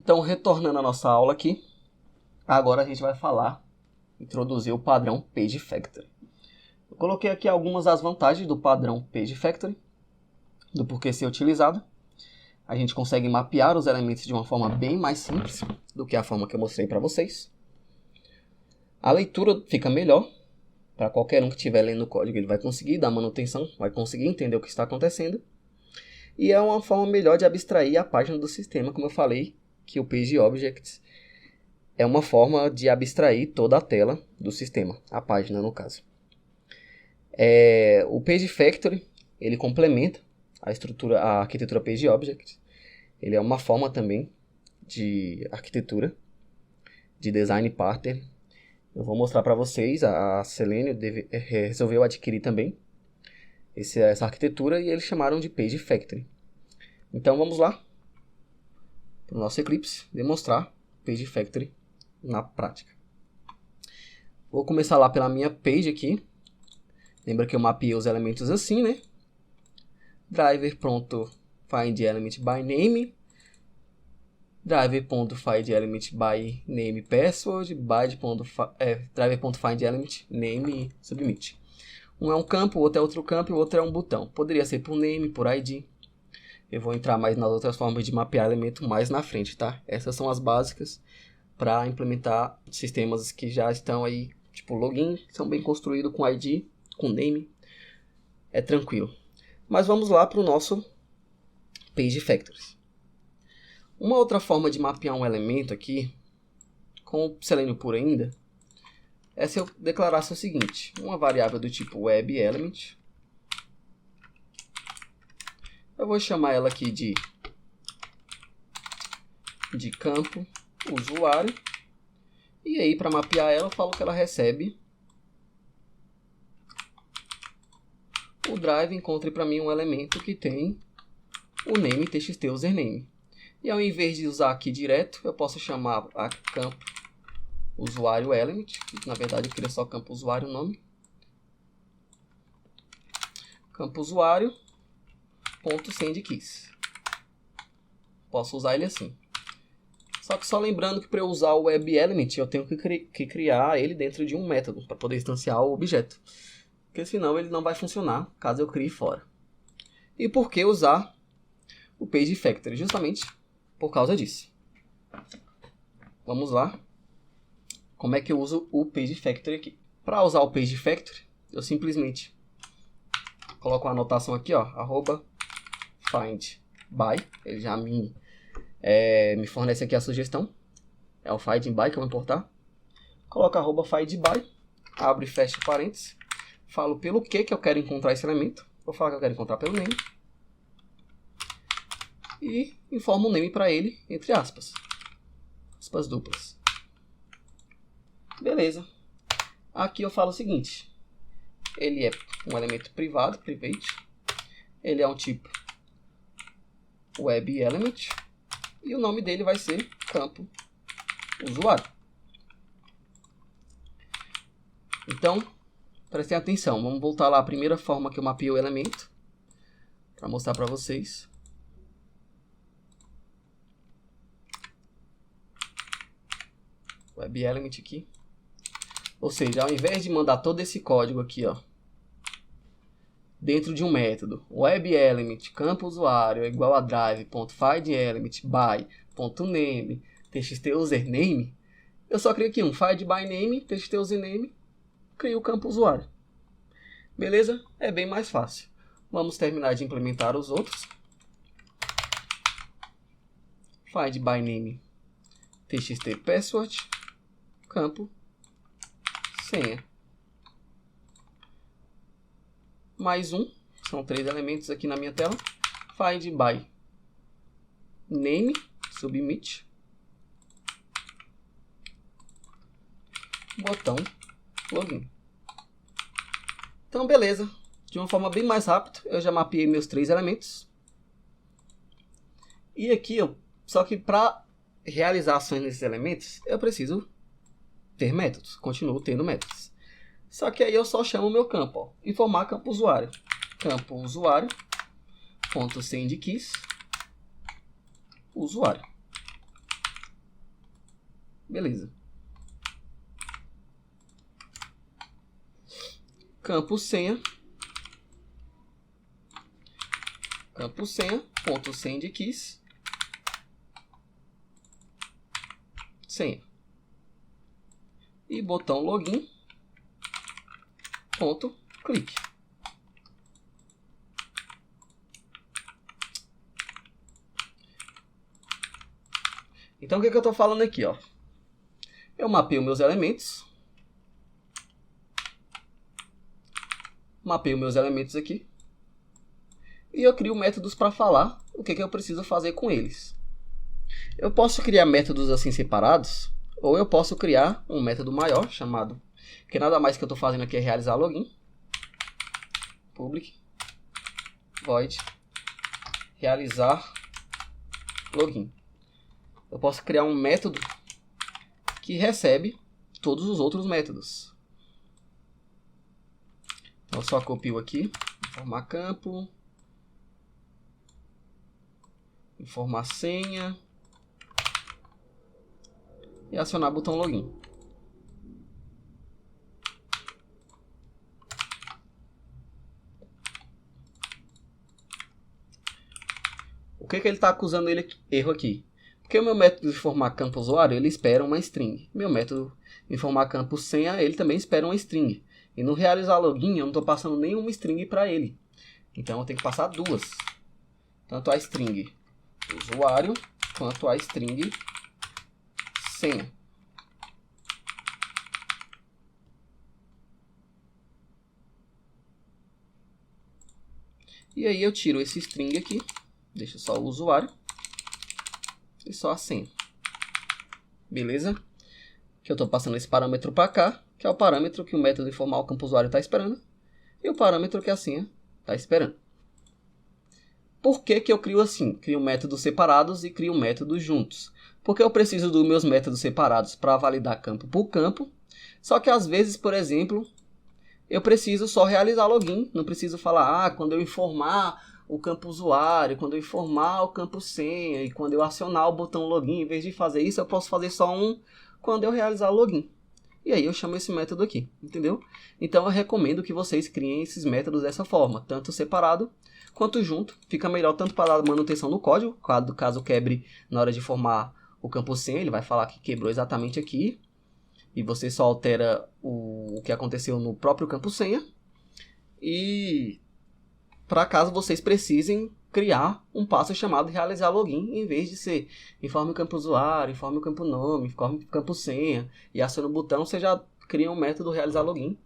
Então, retornando à nossa aula aqui, agora a gente vai introduzir o padrão Page Factory. Eu coloquei aqui algumas das vantagens do padrão Page Factory, do porquê ser utilizado. A gente consegue mapear os elementos de uma forma bem mais simples do que a forma que eu mostrei para vocês. A leitura fica melhor. Para qualquer um que estiver lendo o código, ele vai conseguir dar manutenção, vai conseguir entender o que está acontecendo. E é uma forma melhor de abstrair a página do sistema, como eu falei, que o PageObjects é uma forma de abstrair toda a tela do sistema, a página no caso. O Page Factory, ele complementa a arquitetura PageObjects. Ele é uma forma também de arquitetura, de design pattern. Eu vou mostrar para vocês, a Selenium resolveu adquirir também essa arquitetura e eles chamaram de Page Factory. Então vamos lá para o nosso Eclipse demonstrar Page Factory na prática. Vou começar lá pela minha page aqui. Lembra que eu mapeei os elementos assim, né? Driver.findElementByName, driver.findElementByNamePassword, driver.findElementName submit. Um é um campo, o outro é outro campo e o outro é um botão. Poderia ser por name, por ID. Eu vou entrar mais nas outras formas de mapear elemento mais na frente, tá? Essas são as básicas para implementar sistemas que já estão aí, tipo login, são bem construídos com ID, com name. É tranquilo. Mas vamos lá para o nosso Page Factories. Uma outra forma de mapear um elemento aqui, com o Selenium puro ainda, é se eu declarasse o seguinte: uma variável do tipo WebElement. Eu vou chamar ela aqui de campo usuário. E aí, para mapear ela, eu falo que ela recebe o drive, encontre para mim um elemento que tem o name txt username. E ao invés de usar aqui direto, eu posso chamar a campo usuário element, que na verdade eu queria só campo usuário nome. Campo usuário ponto sendKeys. Posso usar ele assim. Só que só lembrando que para eu usar o WebElement, eu tenho que criar ele dentro de um método para poder instanciar o objeto. Porque senão ele não vai funcionar caso eu crie fora. E por que usar o Page Factory? Justamente por causa disso. Vamos lá. Como é que eu uso o Page Factory aqui? Para usar o Page Factory, eu simplesmente coloco uma anotação aqui, ó, @findBy. Ele já me fornece aqui a sugestão. É o findBy que eu vou importar. Coloco @findBy, abre e fecha parênteses. Falo pelo que eu quero encontrar esse elemento. Vou falar que eu quero encontrar pelo name. E informo o name para ele, entre aspas. Aspas duplas. Beleza. Aqui eu falo o seguinte. Ele é um elemento privado, private. Ele é um tipo WebElement. E o nome dele vai ser campo usuário. Então, prestem atenção. Vamos voltar lá à primeira forma que eu mapeei o elemento. Para mostrar para vocês. WebElement aqui. Ou seja, ao invés de mandar todo esse código aqui, ó, dentro de um método, WebElement, campo usuário é igual a drive.findElementBy.name txt username, eu só crio aqui um findByName txt username, crio o campo usuário. Beleza? É bem mais fácil. Vamos terminar de implementar os outros. findByName txt password, campo senha. Mais um, são 3 elementos aqui na minha tela. findBy name submit, botão login. Então beleza, de uma forma bem mais rápida, eu já mapeei meus 3 elementos. E aqui, só que para realizar ações nesses elementos, eu preciso ter métodos, continuo tendo métodos. Só que aí eu só chamo o meu campo, ó, informar campo usuário. Campo usuário, ponto sendKeys, usuário. Beleza. Campo senha. Campo senha, ponto sendKeys. Senha. E botão login. Ponto clique. Então o que eu estou falando aqui, ó? Eu mapeio meus elementos. Mapeio meus elementos aqui. E eu crio métodos para falar o que eu preciso fazer com eles. Eu posso criar métodos assim separados, ou eu posso criar um método maior, chamado, que nada mais que eu estou fazendo aqui é realizar login. Public void realizar login. Eu posso criar um método que recebe todos os outros métodos. Eu só copio aqui, informar campo, informar senha e acionar o botão login. O que ele está acusando erro aqui? Porque o meu método de informar campo usuário, ele espera uma string. Meu método de informar campo senha, ele também espera uma string. E no realizar login, eu não estou passando nenhuma string para ele. Então eu tenho que passar duas. Tanto a string usuário, quanto a string senha. E aí eu tiro esse string aqui, deixo só o usuário e só a senha. Beleza? Que eu estou passando esse parâmetro para cá, que é o parâmetro que o método informar o campo usuário está esperando, e o parâmetro que a senha está esperando. Por que eu crio assim? Crio métodos separados e crio métodos juntos. Porque eu preciso dos meus métodos separados para validar campo por campo, só que às vezes, por exemplo, eu preciso só realizar login, não preciso falar, quando eu informar o campo usuário, quando eu informar o campo senha e quando eu acionar o botão login, em vez de fazer isso, eu posso fazer só um quando eu realizar login. E aí eu chamo esse método aqui, entendeu? Então eu recomendo que vocês criem esses métodos dessa forma, tanto separado quanto junto. Fica melhor tanto para dar manutenção no código, caso quebre na hora de formar o campo senha, ele vai falar que quebrou exatamente aqui. E você só altera o que aconteceu no próprio campo senha. E para caso vocês precisem criar um passo chamado realizar login, em vez de ser informe o campo usuário, informe o campo nome, informe o campo senha e aciona o botão, você já cria um método realizar login.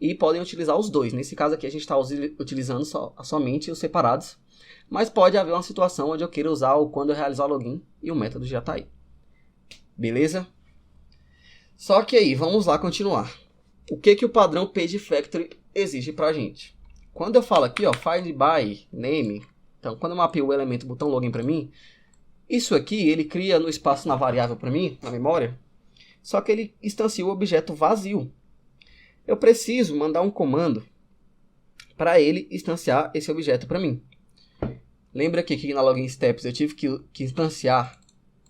E podem utilizar os dois. Nesse caso aqui a gente está utilizando somente os separados. Mas pode haver uma situação onde eu queira usar o quando eu realizar login e o método já está aí. Beleza? Só que aí, vamos lá continuar. O que o padrão PageFactory exige para a gente? Quando eu falo aqui, ó, find by name, então quando eu mapeio o elemento botão login para mim, isso aqui ele cria no espaço na variável para mim, na memória, só que ele instancia o objeto vazio. Eu preciso mandar um comando para ele instanciar esse objeto para mim. Lembra que aqui na Login Steps eu tive que instanciar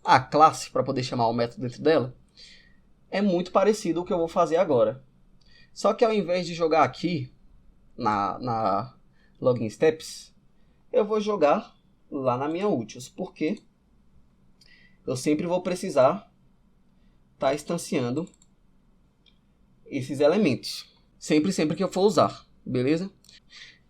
a classe para poder chamar o método dentro dela? É muito parecido o que eu vou fazer agora. Só que ao invés de jogar aqui na Login Steps, eu vou jogar lá na minha utils, porque eu sempre vou precisar estar instanciando esses elementos. Sempre que eu for usar, beleza?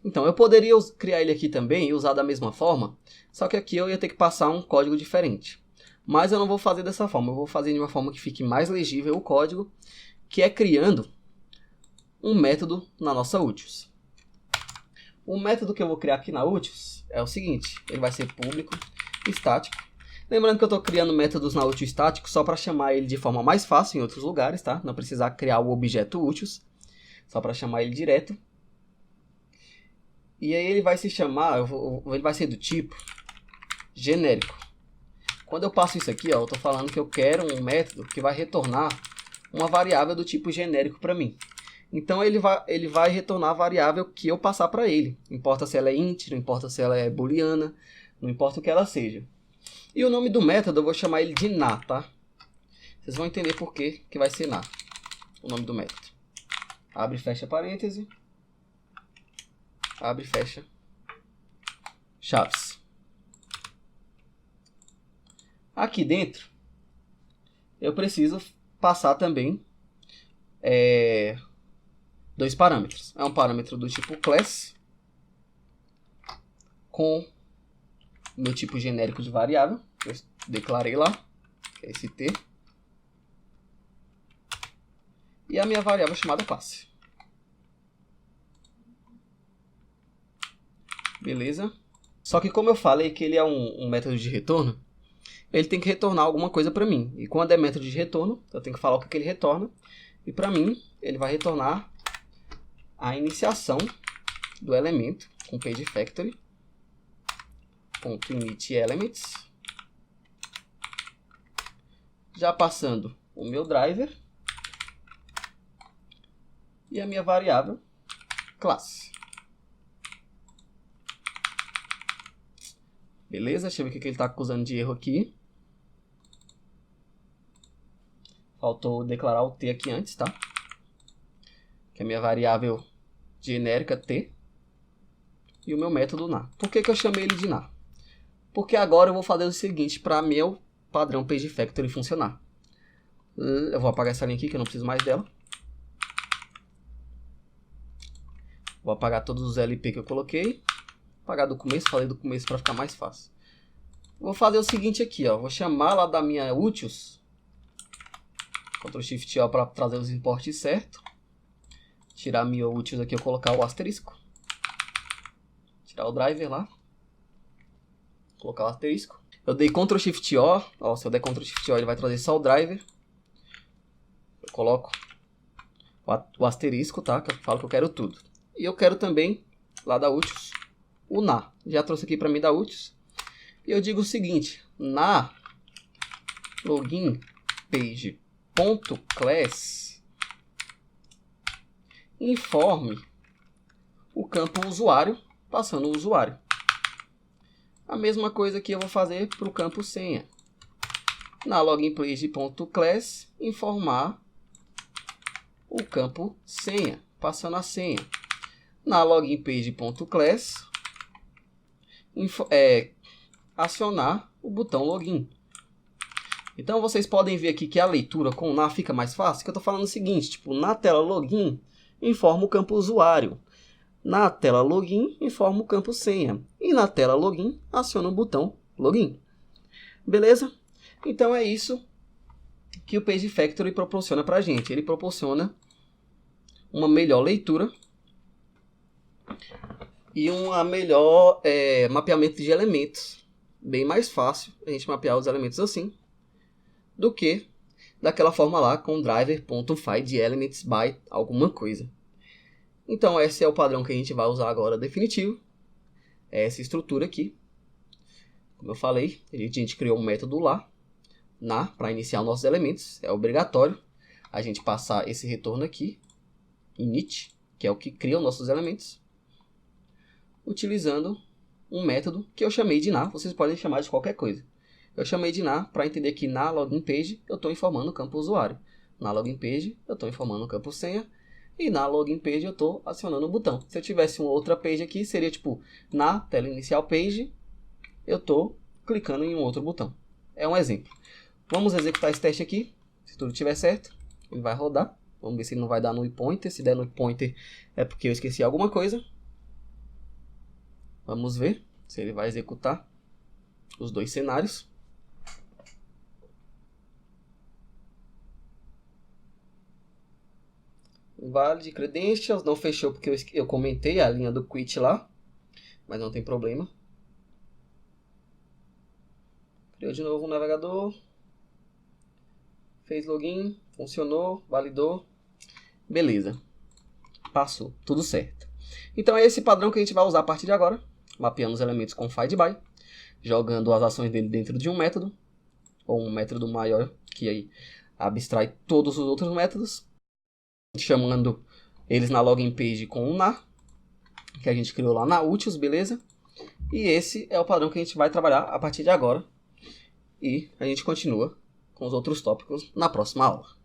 Então eu poderia criar ele aqui também e usar da mesma forma, só que aqui eu ia ter que passar um código diferente. Mas eu não vou fazer dessa forma, eu vou fazer de uma forma que fique mais legível o código, que é criando um método na nossa utils. O método que eu vou criar aqui na utils é o seguinte, ele vai ser público, estático. Lembrando que eu estou criando métodos na utils estático só para chamar ele de forma mais fácil em outros lugares, tá? Não precisar criar o objeto utils, só para chamar ele direto. E aí ele vai se chamar, ele vai ser do tipo genérico. Quando eu passo isso aqui, ó, eu estou falando que eu quero um método que vai retornar uma variável do tipo genérico para mim. Então ele vai retornar a variável que eu passar para ele. Não importa se ela é int, não importa se ela é booleana, não importa o que ela seja. E o nome do método eu vou chamar ele de na, tá? Vocês vão entender por que vai ser na, o nome do método. Abre e fecha parêntese. Abre e fecha chaves. Aqui dentro, eu preciso passar também dois parâmetros. É um parâmetro do tipo class com o meu tipo genérico de variável. Eu declarei lá, que é esse t. E a minha variável chamada classe. Beleza? Só que como eu falei que ele é um método de retorno, ele tem que retornar alguma coisa para mim. E quando é método de retorno, eu tenho que falar o que ele retorna. E para mim, ele vai retornar a iniciação do elemento com PageFactory.initElements. Já passando o meu driver e a minha variável classe. Beleza? Deixa eu ver o que ele está acusando de erro aqui. Faltou declarar o t aqui antes, tá? Que é a minha variável genérica t. E o meu método na. Por que eu chamei ele de na? Porque agora eu vou fazer o seguinte para meu padrão PageFactory funcionar. Eu vou apagar essa linha aqui que eu não preciso mais dela. Vou apagar todos os LP que eu coloquei. Apagar do começo, falei do começo para ficar mais fácil. Vou fazer o seguinte aqui, ó. Vou chamar lá da minha utils. Ctrl Shift O para trazer os importes certo. Tirar a minha utils aqui, eu colocar o asterisco. Tirar o driver lá. Colocar o asterisco. Eu dei Ctrl Shift O. Ó, se eu der Ctrl Shift O, ele vai trazer só o driver. Eu coloco o asterisco, tá? Que eu falo que eu quero tudo. E eu quero também, lá da utils, o na. Já trouxe aqui para mim da utils. E eu digo o seguinte. Na login page.class informe o campo usuário passando o usuário. A mesma coisa que eu vou fazer para o campo senha. Na login page.class informar o campo senha passando a senha. Na login page.class acionar o botão login. Então vocês podem ver aqui que a leitura com na fica mais fácil, que eu estou falando o seguinte, tipo, na tela login informa o campo usuário. Na tela login informa o campo senha. E na tela login aciona o botão login. Beleza? Então é isso que o PageFactory proporciona para a gente. Ele proporciona uma melhor leitura e um melhor mapeamento de elementos. Bem mais fácil a gente mapear os elementos assim do que daquela forma lá com driver.findElements by alguma coisa. Então esse é o padrão que a gente vai usar agora definitivo. É essa estrutura aqui. Como eu falei, a gente criou um método lá, na, para iniciar nossos elementos. É obrigatório a gente passar esse retorno aqui, init, que é o que cria os nossos elementos, utilizando um método que eu chamei de na. Vocês podem chamar de qualquer coisa. Eu chamei de na para entender que na login page eu estou informando o campo usuário. Na login page eu estou informando o campo senha. E na login page eu estou acionando o botão. Se eu tivesse uma outra page aqui, seria tipo, na tela inicial page, eu estou clicando em um outro botão. É um exemplo. Vamos executar esse teste aqui. Se tudo estiver certo, ele vai rodar. Vamos ver se ele não vai dar null pointer. Se der null pointer é porque eu esqueci alguma coisa. Vamos ver se ele vai executar os dois cenários. Valid credentials, não fechou porque eu comentei a linha do quit lá, mas não tem problema. Criou de novo um navegador, fez login, funcionou, validou, beleza, passou, tudo certo. Então é esse padrão que a gente vai usar a partir de agora, mapeando os elementos com findBy, jogando as ações dele dentro de um método, ou um método maior que aí abstrai todos os outros métodos, chamando eles na login page com o na, que a gente criou lá na utils, beleza? E esse é o padrão que a gente vai trabalhar a partir de agora. E a gente continua com os outros tópicos na próxima aula.